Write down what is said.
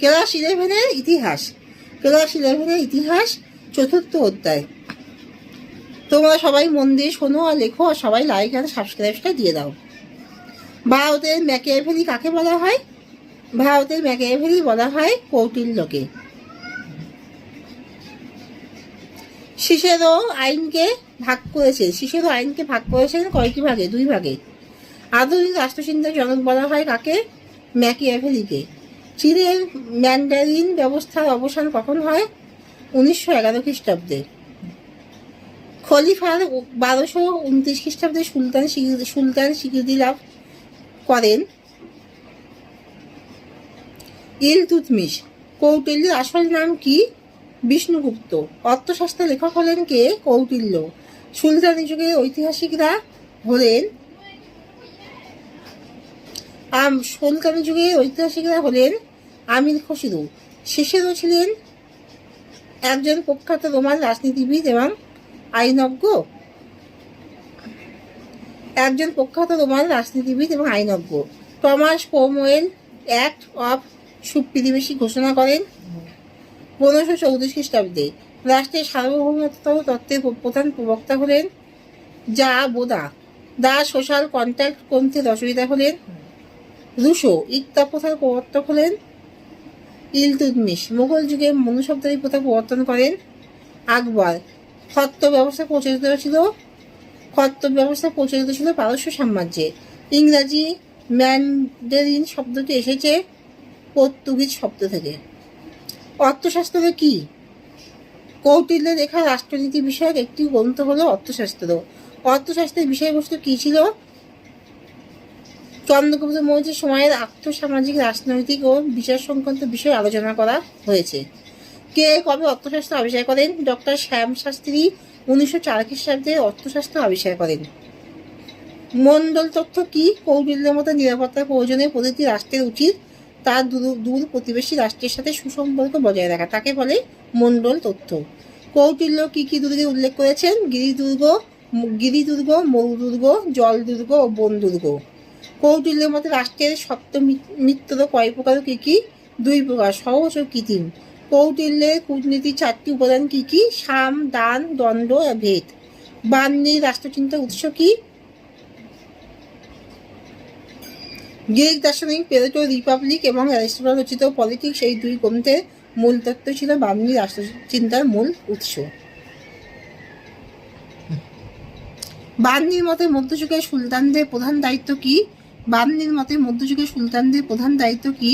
Class 11-এর ইতিহাস, class 11-এর ইতিহাস, 4র্থ অধ্যায়। তোমরা সবাই মন দিয়ে শোনো আর লেখো, আর সবাই লাইক আর সাবস্ক্রাইবটা দিয়ে দাও। ভারতের ম্যাকিয়াভেলি কাকে বলা হয়? ভারতের ম্যাকিয়াভেলি বলা হয় কৌটিল্যকে। সিসেরো আইনকে ভাগ করেছে, সিসেরো আইনকে ভাগ করেছেন কয়টি ভাগে? 2 ভাগে। আধুনিক রাষ্ট্রচিন্তার জনক বলা হয় কাকে? ম্যাকিয়াভেলিকে। চীনের ম্যান্ডারিন ব্যবস্থার অবসান কখন হয়? 1911 খ্রিস্টাব্দে। খলিফার 1229 খ্রিস্টাব্দে সুলতান স্বীকৃতি লাভ করেন ইলতুৎমিশ। কৌটিল্যের আসল নাম কি? বিষ্ণুগুপ্ত। অর্থশাস্ত্রের লেখক হলেন কে? কৌটিল্য। সুলতানি যুগের ঐতিহাসিকরা হলেন আমির খসরু। সিসেরো ছিলেন একজন প্রখ্যাত রোমান রাজনীতিবিদ এবং আইনজ্ঞ। Thomas Cromwell act of supremacy ঘোষণা করেন 1534 খ্রিস্টাব্দে। রাষ্ট্রের সার্বভৌমত্ব তত্ত্বের প্রধান প্রবক্তা হলেন যা বোদা। দ্য সোশ্যাল কন্ট্রাক্ট গ্রন্থের রচয়িতা হলেন রুশো। ইকতা প্রথার প্রবর্তক হলেন ইলতুৎমিশ। মুঘল যুগে মনুশব্দারি প্রথা প্রবর্তন করেন আকবর। খত্ত ব্যবস্থা প্রচলিত ছিল পারস্য সাম্রাজ্যে। ইংরাজি ম্যান্ডারিন শব্দটি এসেছে পর্তুগিজ শব্দ থেকে। অর্থশাস্ত্র কি? কৌটিল্যের লেখা রাষ্ট্রনীতি বিষয়ক একটি গ্রন্থ হলো অর্থশাস্ত্র। অর্থশাস্ত্রের বিষয়বস্তু কি ছিল? চন্দ্রগুপ্ত মৌর্যের সময়ের আর্থসামাজিক, রাজনৈতিক ও বিচার সংক্রান্ত বিষয় আলোচনা করা হয়েছে। কে কবে অর্থশাস্ত্র আবিষ্কার করেন? ডক্টর শ্যাম শাস্ত্রী 1904 খ্রিস্টাব্দে অর্থশাস্ত্র আবিষ্কার করেন। মণ্ডল তত্ত্ব কি? কৌটিল্যের মতো নিরাপত্তার প্রয়োজনে প্রতিটি রাষ্ট্রের উচিত তার দূর প্রতিবেশী রাষ্ট্রের সাথে সুসম্পর্ক বজায় রাখা, তাকে বলে মণ্ডল তত্ত্ব। কৌটিল্য কি কি দুর্গের উল্লেখ করেছেন? গিরিদুর্গ, মরুদুর্গ, জলদুর্গ ও বনদুর্গ। কৌটিল্যের মতে রাষ্ট্রের সত্যমিত্র কয় প্রকার কি কি? 2 প্রকার, সহজ ও কৃত্রিম। কৌটিল্যের কূটনীতির 4টি উপাদান কি কি? সাম, দান, দণ্ড, ভেদ। বান্দির রাষ্ট্রচিন্তার উৎস কি? গ্রিক দার্শনিক প্লেটো রিপাবলিক এবং অ্যারিস্টটল রচিত পলিটিক্স, এই 2 গ্রন্থের মূল তত্ত্ব ছিল বান্দির রাষ্ট্রচিন্তার মূল উৎস। বান্দির মতে মধ্যযুগের সুলতানদের প্রধান দায়িত্ব কি?